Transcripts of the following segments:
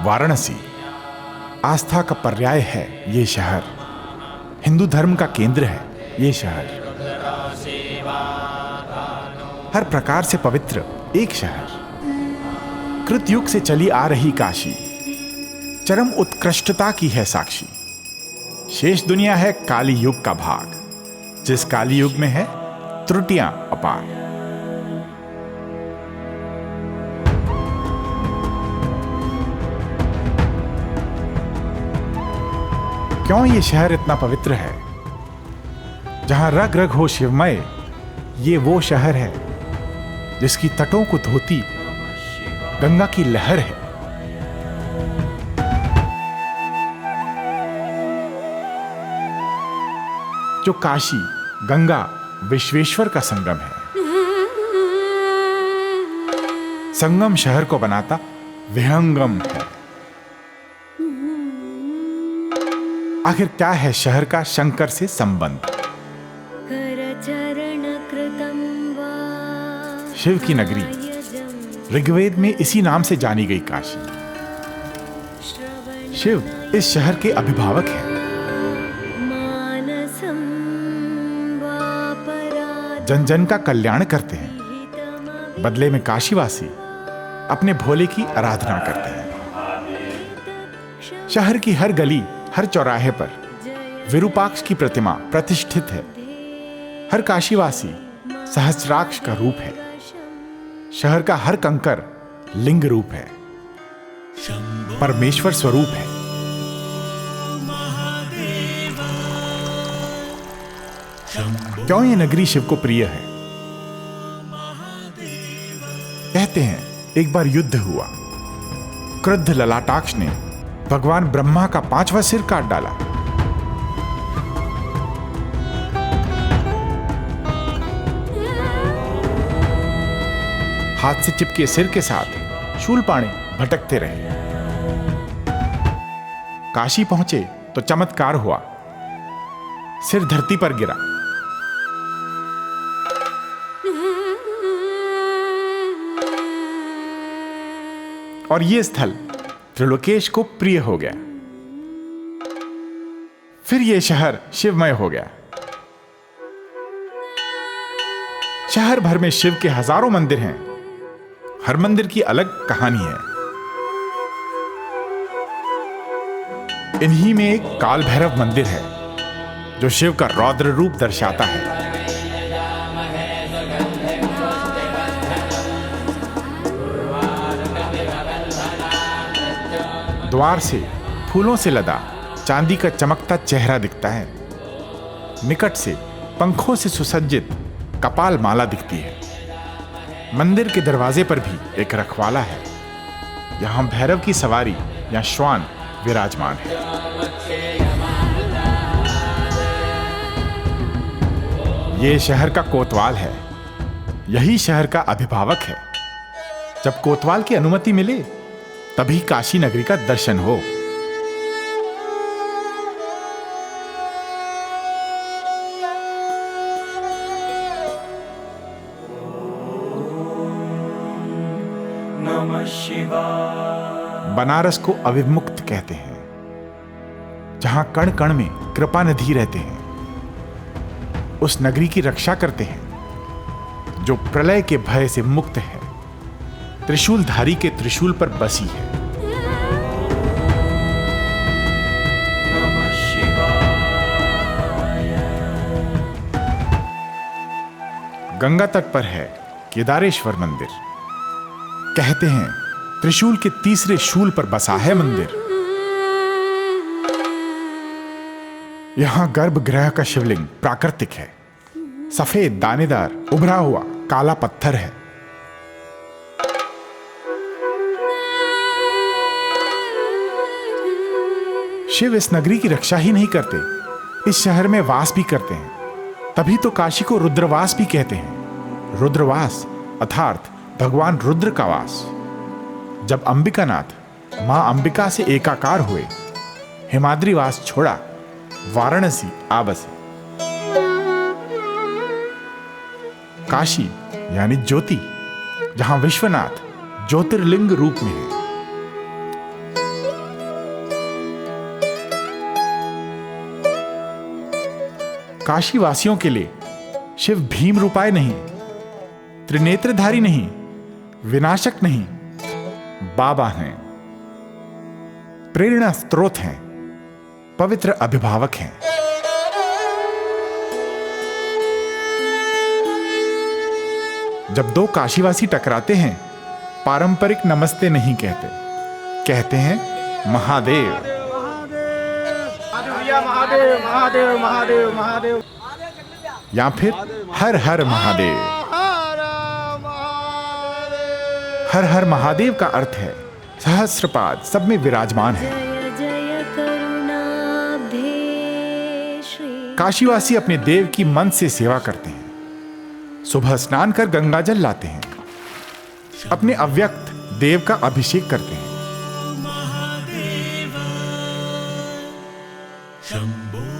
वाराणसी आस्था का पर्याय है ये शहर, हिंदू धर्म का केंद्र है ये शहर, हर प्रकार से पवित्र एक शहर। कृतयुग से चली आ रही काशी चरम उत्कृष्टता की है साक्षी। शेष दुनिया है काली युग का भाग, जिस काली युग में है त्रुटियां अपार। क्यों ये शहर इतना पवित्र है? जहां रग रग हो शिवमय, ये वो शहर है जिसकी तटों को धोती गंगा की लहर है। जो काशी गंगा विश्वेश्वर का संगम है। संगम शहर को बनाता विहंगम है। आखिर क्या है शहर का शंकर से संबंध? शिव की नगरी, ऋग्वेद में इसी नाम से जानी गई काशी। शिव इस शहर के अभिभावक हैं। जन जन का कल्याण करते हैं, बदले में काशीवासी अपने भोले की आराधना करते हैं। शहर की हर गली, हर चौराहे पर विरूपाक्ष की प्रतिमा प्रतिष्ठित है। हर काशीवासी सहस्राक्ष का रूप है। शहर का हर कंकर लिंग रूप है, परमेश्वर स्वरूप है। क्यों ये नगरी शिव को प्रिय है? कहते हैं एक बार युद्ध हुआ। क्रुद्ध ललाटाक्ष ने भगवान ब्रह्मा का 5वां सिर काट डाला। हाथ से चिपके सिर के साथ शूलपाणी भटकते रहे। काशी पहुंचे तो चमत्कार हुआ, सिर धरती पर गिरा। और यह स्थल त्रिलोकेश को प्रिय हो गया। फिर यह शहर शिवमय हो गया। शहर भर में शिव के हजारों मंदिर हैं। हर मंदिर की अलग कहानी है। इन्हीं में एक काल भैरव मंदिर है जो शिव का रौद्र रूप दर्शाता है। द्वार से फूलों से लदा चांदी का चमकता चेहरा दिखता है। निकट से पंखों से सुसज्जित कपाल माला दिखती है। मंदिर के दरवाजे पर भी एक रखवाला है। यहां भैरव की सवारी या श्वान विराजमान है। यह शहर का कोतवाल है। यही शहर का अभिभावक है। जब कोतवाल की अनुमति मिले तभी काशी नगरी का दर्शन हो। बनारस को अविमुक्त कहते हैं, जहां कण कण में कृपा निधि रहते हैं। उस नगरी की रक्षा करते हैं जो प्रलय के भय से मुक्त है, त्रिशूलधारी के त्रिशूल पर बसी है। गंगा तट पर है केदारेश्वर मंदिर। कहते हैं त्रिशूल के तीसरे शूल पर बसा है मंदिर। यहां गर्भगृह का शिवलिंग प्राकृतिक है। सफेद दानेदार उभरा हुआ काला पत्थर है। शिव इस नगरी की रक्षा ही नहीं करते, इस शहर में वास भी करते हैं। तभी तो काशी को रुद्रवास भी कहते हैं। रुद्रवास अर्थात भगवान रुद्र का वास। जब अंबिकानाथ मां अंबिका से एकाकार हुए, हिमाद्रीवास छोड़ा, वाराणसी आ बसे। काशी यानी ज्योति, जहां विश्वनाथ ज्योतिर्लिंग रूप में है। काशी वासियों के लिए शिव भीम रूपाय नहीं, त्रिनेत्रधारी नहीं, विनाशक नहीं, बाबा हैं, प्रेरणा स्रोत हैं, पवित्र अभिभावक हैं। जब दो काशीवासी टकराते हैं, पारंपरिक नमस्ते नहीं कहते, कहते हैं महादेव। महादेव महादेव महादेव महादेव या फिर हर हर महादेव। हर हर महादेव का अर्थ है सहस्रपाद सब में विराजमान है। काशीवासी अपने देव की मन से सेवा करते हैं। सुबह स्नान कर गंगा जल लाते हैं, अपने अव्यक्त देव का अभिषेक करते हैं।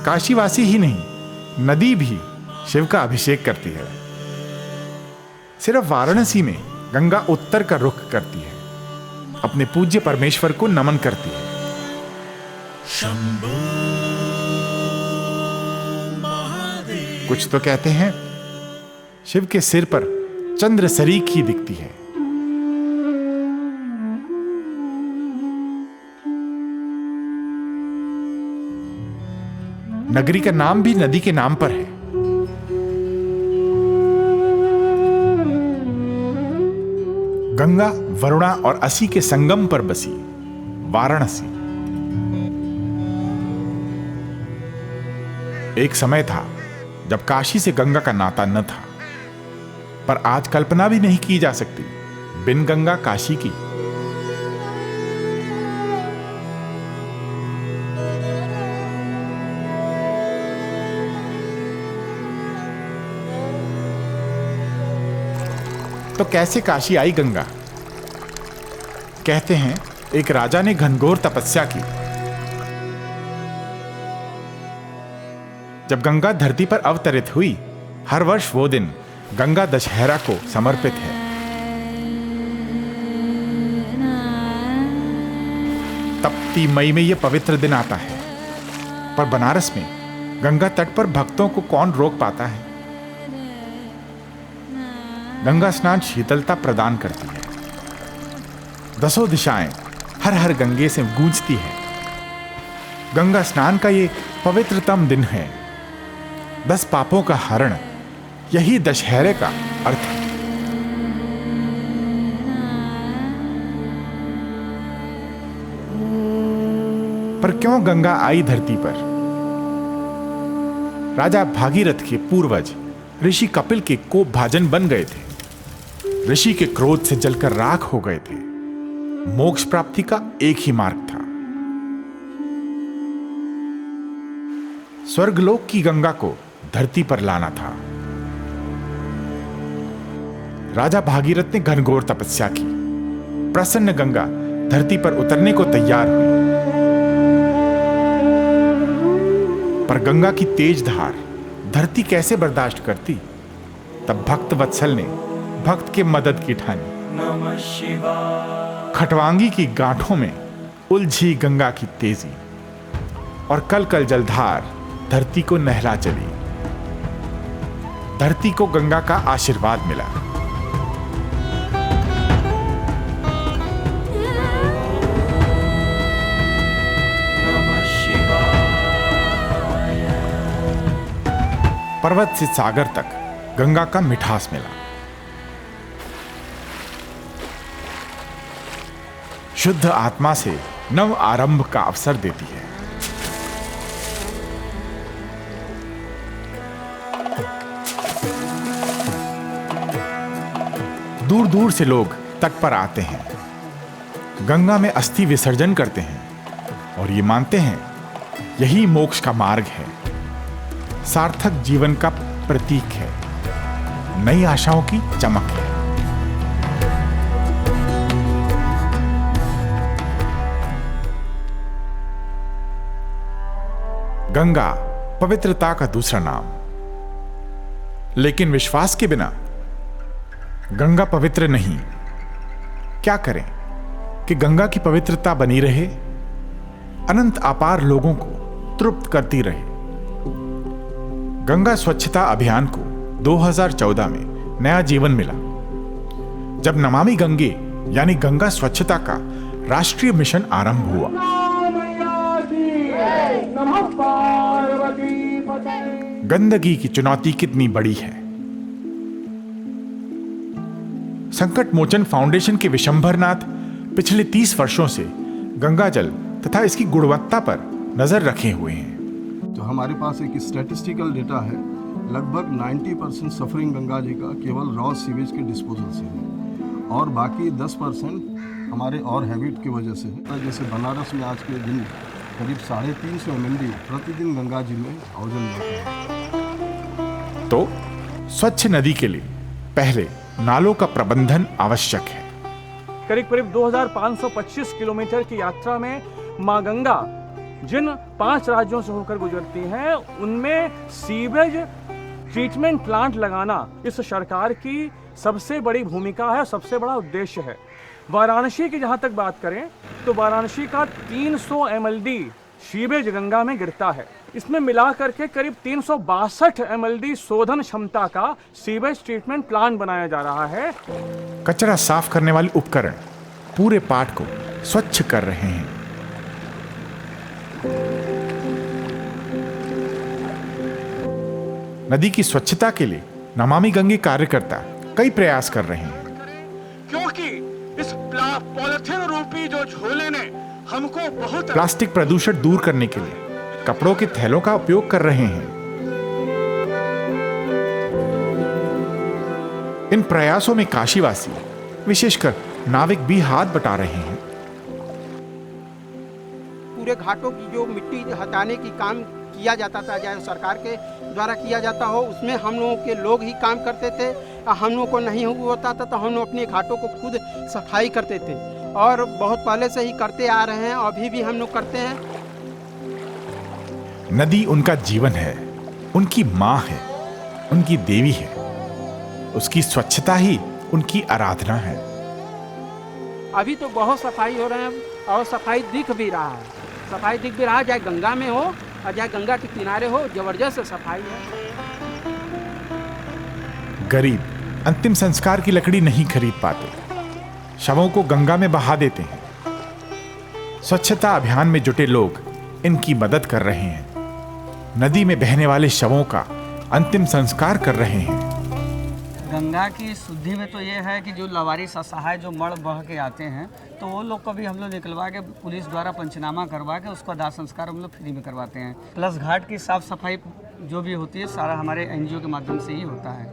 काशीवासी ही नहीं, नदी भी शिव का अभिषेक करती है। सिर्फ वाराणसी में गंगा उत्तर का रुख करती है, अपने पूज्य परमेश्वर को नमन करती है। कुछ तो कहते हैं शिव के सिर पर चंद्र सरीख ही दिखती है। नगरी का नाम भी नदी के नाम पर है। गंगा, वरुणा और असी के संगम पर बसी वाराणसी। एक समय था जब काशी से गंगा का नाता न था, पर आज कल्पना भी नहीं की जा सकती बिन गंगा काशी की। तो कैसे काशी आई गंगा? कहते हैं एक राजा ने घनघोर तपस्या की। जब गंगा धरती पर अवतरित हुई, हर वर्ष वो दिन गंगा दशहरा को समर्पित है। तपती मई में यह पवित्र दिन आता है, पर बनारस में गंगा तट पर भक्तों को कौन रोक पाता है? गंगा स्नान शीतलता प्रदान करती है। दसों दिशाएं हर हर गंगे से गूंजती है। गंगा स्नान का ये पवित्रतम दिन है। 10 पापों का हरण, यही दशहरे का अर्थ है। पर क्यों गंगा आई धरती पर? राजा भागीरथ के पूर्वज ऋषि कपिल के कोप भाजन बन गए थे। ऋषि के क्रोध से जलकर राख हो गए थे। मोक्ष प्राप्ति का एक ही मार्ग था, स्वर्गलोक की गंगा को धरती पर लाना था। राजा भागीरथ ने घनघोर तपस्या की। प्रसन्न गंगा धरती पर उतरने को तैयार हुई, पर गंगा की तेज धार धरती कैसे बर्दाश्त करती? तब भक्त वत्सल ने भक्त के मदद की ठानी। खटवांगी की गांठों में उलझी गंगा की तेजी, और कल कल जलधार धरती को नहला चली। धरती को गंगा का आशीर्वाद मिला। पर्वत से सागर तक गंगा का मिठास मिला। शुद्ध आत्मा से नव आरंभ का अवसर देती है। दूर दूर से लोग तट पर आते हैं, गंगा में अस्थि विसर्जन करते हैं और ये मानते हैं यही मोक्ष का मार्ग है, सार्थक जीवन का प्रतीक है, नई आशाओं की चमक है। गंगा पवित्रता का दूसरा नाम, लेकिन विश्वास के बिना गंगा पवित्र नहीं। क्या करें कि गंगा की पवित्रता बनी रहे, अनंत अपार लोगों को तृप्त करती रहे। गंगा स्वच्छता अभियान को 2014 में नया जीवन मिला जब नमामि गंगे यानी गंगा स्वच्छता का राष्ट्रीय मिशन आरंभ हुआ। गंदगी की चुनौती कितनी बड़ी है। संकट मोचन फाउंडेशन के विशंभरनाथ पिछले 30 वर्षों से गंगा जल तथा इसकी गुणवत्ता पर नजर रखे हुए हैं। तो हमारे पास एक स्टैटिस्टिकल डेटा है, लगभग 90% सफरिंग गंगा जी का केवल रॉ सीवेज के डिस्पोजल से है और बाकी 10% हमारे और हैबिट की वजह से है। जैसे बनारस में आज के दिन करीब 350 MLD प्रतिदिन गंगा जी में आयोजन होता है। तो स्वच्छ नदी के लिए पहले नालों का प्रबंधन आवश्यक है। करीब 2525 किलोमीटर की यात्रा में माँ गंगा जिन 5 राज्यों से होकर गुजरती हैं उनमें सीवेज ट्रीटमेंट प्लांट लगाना इस सरकार की सबसे बड़ी भूमिका है, सबसे बड़ा उद्देश्य है। वाराणसी की जहां तक बात करें तो वाराणसी का 300 MLD सीवेज गंगा में गिरता है। इसमें मिला करके करीब 362 MLD शोधन क्षमता का सीवेज ट्रीटमेंट प्लांट बनाया जा रहा है। कचरा साफ करने वाले उपकरण पूरे पाट को स्वच्छ कर रहे हैं। नदी की स्वच्छता के लिए नमामि गंगे कार्यकर्ता कई प्रयास कर रहे हैं। क्योंकि इस पॉलिथीन रूपी जो झोले ने हमको बहुत प्लास्टिक प्रदूषण दूर करने के लिए कपड़ों के थैलों का उपयोग कर रहे हैं। इन प्रयासों में काशीवासी विशेषकर नाविक भी हाथ बटा रहे हैं। पूरे घाटों की जो मिट्टी हटाने की काम किया जाता था, चाहे सरकार के द्वारा किया जाता हो, उसमें हम लोगों के लोग ही काम करते थे। हम लोगों को नहीं होता था तो हम लोग अपने घाटों को खुद सफाई करते थे और बहुत पहले से ही करते आ रहे हैं, अभी भी हम लोग करते हैं। नदी उनका जीवन है, उनकी माँ है, उनकी देवी है। उसकी स्वच्छता ही उनकी आराधना है। अभी तो बहुत सफाई हो रहे हैं और सफाई दिख भी रहा है। सफाई दिख भी रहा है, चाहे गंगा में हो और चाहे गंगा के किनारे हो, जबरदस्त सफाई है। गरीब अंतिम संस्कार की लकड़ी नहीं खरीद पाते, शवों को गंगा में बहा देते हैं। स्वच्छता अभियान में जुटे लोग इनकी मदद कर रहे हैं। नदी में बहने वाले शवों का अंतिम संस्कार कर रहे हैं। गंगा की शुद्धि में तो ये है कि जो लवारिस असहाय जो मड़ बह के आते हैं तो वो लोग को भी हम लोग निकलवा के पुलिस द्वारा पंचनामा करवा के उसका दाह संस्कार हम लोग फ्री में करवाते हैं। प्लस घाट की साफ सफाई जो भी होती है सारा हमारे NGO के माध्यम से ही होता है।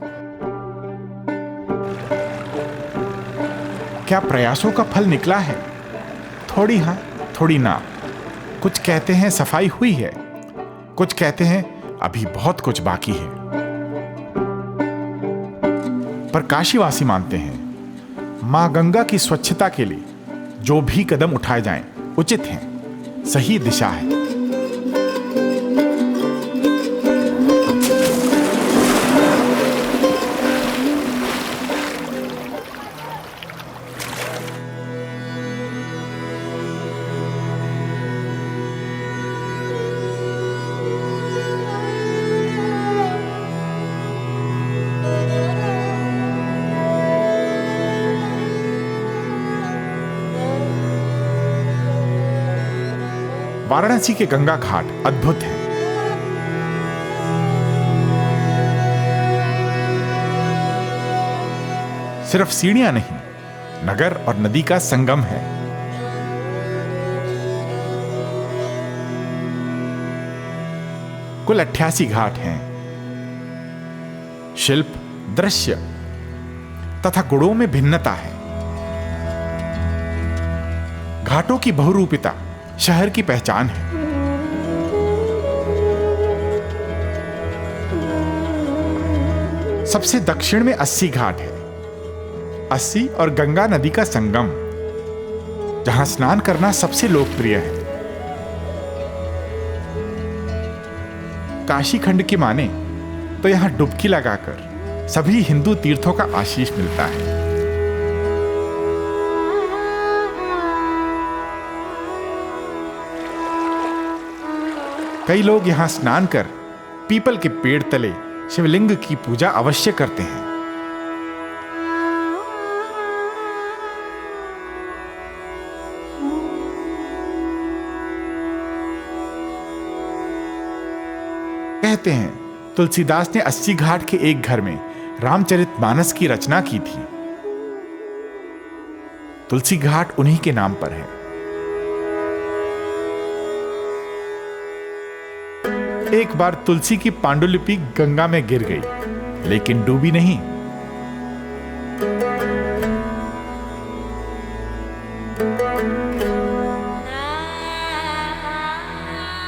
क्या प्रयासों का फल निकला है? थोड़ी हाँ थोड़ी ना। कुछ कहते हैं सफाई हुई है, कुछ कहते हैं अभी बहुत कुछ बाकी है। पर काशीवासी मानते हैं मां गंगा की स्वच्छता के लिए जो भी कदम उठाए जाएं उचित हैं, सही दिशा है। वाराणसी के गंगा घाट अद्भुत हैं। सिर्फ सीढ़ियां नहीं, नगर और नदी का संगम है। कुल 88 घाट हैं। शिल्प, दृश्य तथा गुणों में भिन्नता है। घाटों की बहुरूपिता शहर की पहचान है। सबसे दक्षिण में 80 घाट है। 80 और गंगा नदी का संगम, जहां स्नान करना सबसे लोकप्रिय है। काशी खंड की माने तो यहां डुबकी लगाकर सभी हिंदू तीर्थों का आशीष मिलता है। कई लोग यहां स्नान कर पीपल के पेड़ तले शिवलिंग की पूजा अवश्य करते हैं। कहते हैं तुलसीदास ने 80 घाट के एक घर में रामचरितमानस की रचना की थी। तुलसी घाट उन्हीं के नाम पर है। एक बार तुलसी की पांडुलिपि गंगा में गिर गई, लेकिन डूबी नहीं।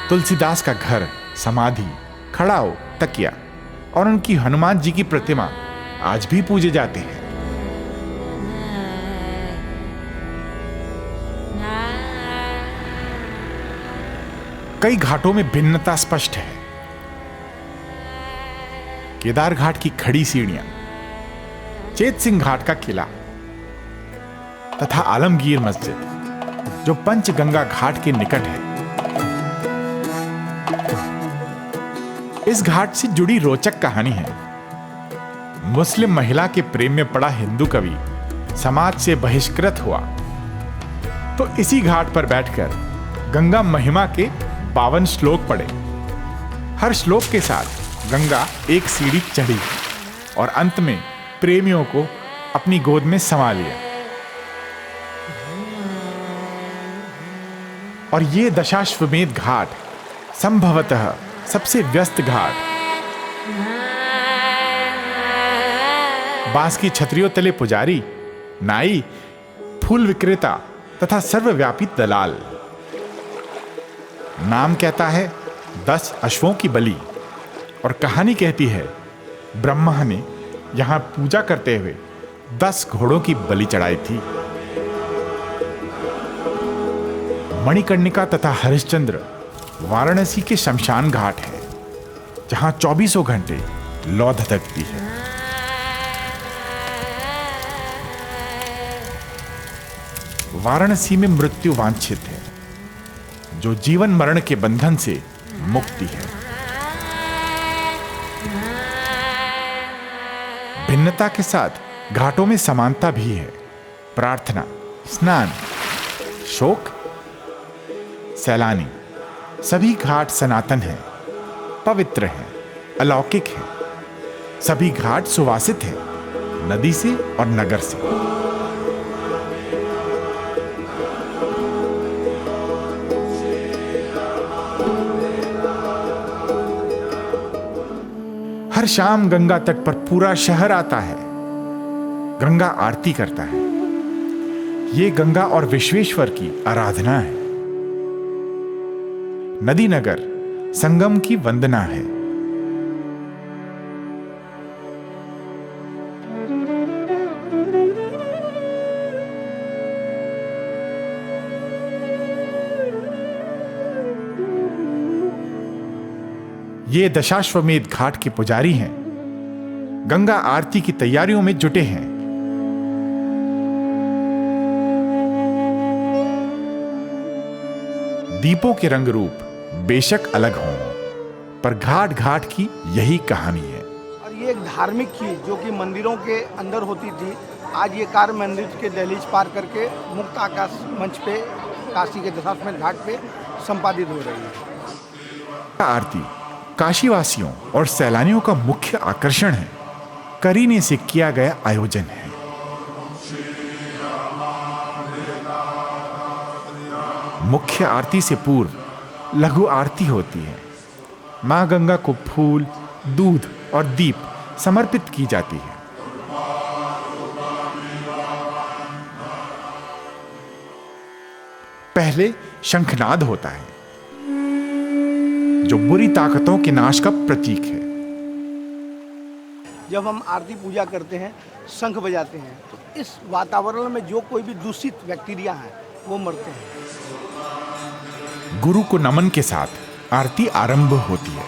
तुलसीदास का घर, समाधि, खड़ाओ, तकिया और उनकी हनुमान जी की प्रतिमा आज भी पूजे जाते हैं। कई घाटों में भिन्नता स्पष्ट है। केदार घाट की खड़ी सीढ़ियां, चेत सिंह घाट का किला तथा आलमगीर मस्जिद जो पंचगंगा घाट के निकट है। इस घाट से जुड़ी रोचक कहानी है। मुस्लिम महिला के प्रेम में पड़ा हिंदू कवि समाज से बहिष्कृत हुआ तो इसी घाट पर बैठकर गंगा महिमा के 52 श्लोक पढ़े। हर श्लोक के साथ गंगा एक सीढ़ी चढ़ी और अंत में प्रेमियों को अपनी गोद में समा लिया। और ये दशाश्वमेध घाट संभवतः सबसे व्यस्त घाट, बांस की छतरियों तले पुजारी, नाई, फूल विक्रेता तथा सर्वव्यापी दलाल। नाम कहता है 10 अश्वों की बलि और कहानी कहती है ब्रह्मा ने यहां पूजा करते हुए 10 घोड़ों की बलि चढ़ाई थी। मणिकर्णिका तथा हरिश्चंद्र वाराणसी के शमशान घाट है जहां 24 घंटे लौ धधकती है। वाराणसी में मृत्यु वांछित है, जो जीवन मरण के बंधन से मुक्ति है। भिन्नता के साथ घाटों में समानता भी है। प्रार्थना, स्नान, शोक, सैलानी, सभी घाट सनातन हैं, पवित्र हैं, अलौकिक हैं। सभी घाट सुवासित हैं, नदी से और नगर से। हर शाम गंगा तट पर पूरा शहर आता है, गंगा आरती करता है। ये गंगा और विश्वेश्वर की आराधना है। नदी नगर संगम की वंदना है। ये दशाश्वमेध घाट के पुजारी हैं, गंगा आरती की तैयारियों में जुटे हैं। दीपों के रंग रूप बेशक अलग हों, पर घाट घाट की यही कहानी है। और ये एक धार्मिक चीज जो कि मंदिरों के अंदर होती थी, आज ये कार्य मंदिर के दहलीज पार करके मुक्त आकाश मंच पे काशी के दशाश्वमेध घाट पे संपादित हो रही है। आरती काशीवासियों और सैलानियों का मुख्य आकर्षण है, करीने से किया गया आयोजन है। मुख्य आरती से पूर्व लघु आरती होती है। मां गंगा को फूल, दूध और दीप समर्पित की जाती है। पहले शंखनाद होता है, जो बुरी ताकतों के नाश का प्रतीक है। जब हम आरती पूजा करते हैं, शंख बजाते हैं, तो इस वातावरण में जो कोई भी दूषित बैक्टीरिया हैं वो मरते हैं। गुरु को नमन के साथ आरती आरंभ होती है।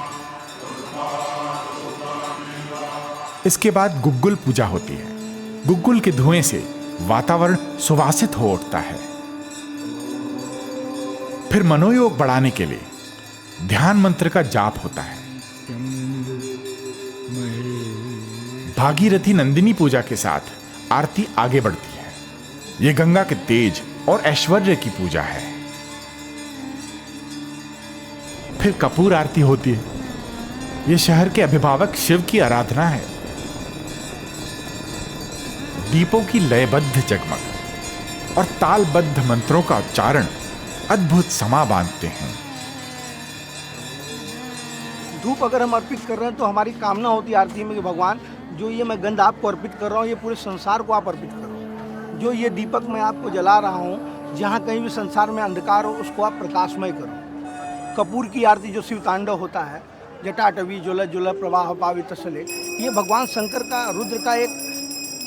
इसके बाद गुग्गुल पूजा होती है। गुग्गुल के धुएं से वातावरण सुवासित हो उठता है। फिर मनोयोग बढ़ाने के लिए ध्यान मंत्र का जाप होता है। भागीरथी नंदिनी पूजा के साथ आरती आगे बढ़ती है। ये गंगा के तेज और ऐश्वर्य की पूजा है। फिर कपूर आरती होती है। ये शहर के अभिभावक शिव की आराधना है। दीपों की लयबद्ध जगमग और तालबद्ध मंत्रों का उच्चारण अद्भुत समा बांधते हैं। धूप अगर हम अर्पित कर रहे हैं तो हमारी कामना होती है आरती में कि भगवान जो ये मैं गंध आपको अर्पित कर रहा हूँ, ये पूरे संसार को आप अर्पित करो। जो ये दीपक मैं आपको जला रहा हूँ, जहाँ कहीं भी संसार में अंधकार हो उसको आप प्रकाशमय करो। कपूर की आरती जो शिव तांडव होता है, जटाटवी ज्वल ज्वल प्रवाह पावित सले, ये भगवान शंकर का रुद्र का एक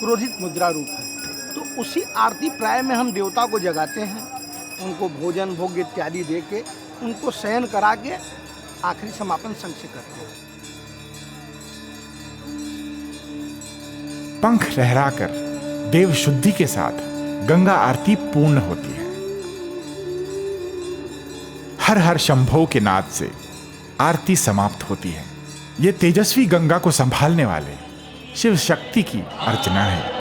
क्रोधित मुद्रा रूप है। तो उसी आरती प्राय में हम देवता को जगाते हैं, उनको भोजन भोग इत्यादि दे के उनको शयन करा के आखिरी समापन संग से करते हैं। पंख लहराकर देव शुद्धि के साथ गंगा आरती पूर्ण होती है। हर हर शंभो के नाद से आरती समाप्त होती है। ये तेजस्वी गंगा को संभालने वाले शिव शक्ति की अर्चना है।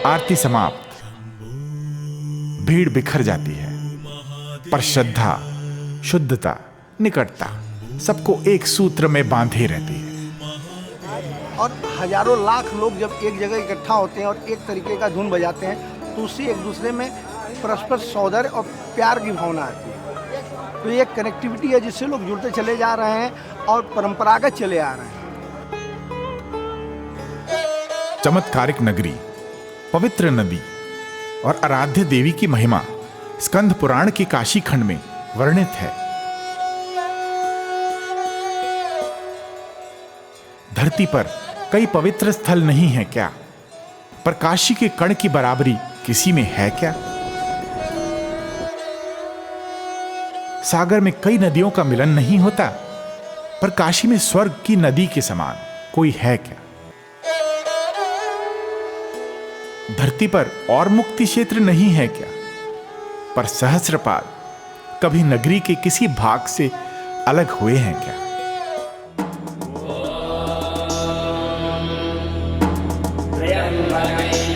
आरती समाप्त, भीड़ बिखर जाती है, पर श्रद्धा, शुद्धता, निकटता सबको एक सूत्र में बांधे रहती है। और हजारों लाख लोग जब एक जगह इकट्ठा होते हैं और एक तरीके का धुन बजाते हैं तो उससे एक दूसरे में परस्पर सौंदर्य और प्यार की भावना आती है। तो ये एक कनेक्टिविटी है जिससे लोग जुड़ते चले जा रहे हैं और परंपरागत चले आ रहे हैं। चमत्कारिक नगरी, पवित्र नदी और आराध्य देवी की महिमा स्कंद पुराण के काशी खंड में वर्णित है। धरती पर कई पवित्र स्थल नहीं है क्या? पर काशी के कण की बराबरी किसी में है क्या? सागर में कई नदियों का मिलन नहीं होता, पर काशी में स्वर्ग की नदी के समान कोई है क्या? धरती पर और मुक्ति क्षेत्र नहीं है क्या? पर सहस्त्रपाद कभी नगरी के किसी भाग से अलग हुए हैं क्या? Raya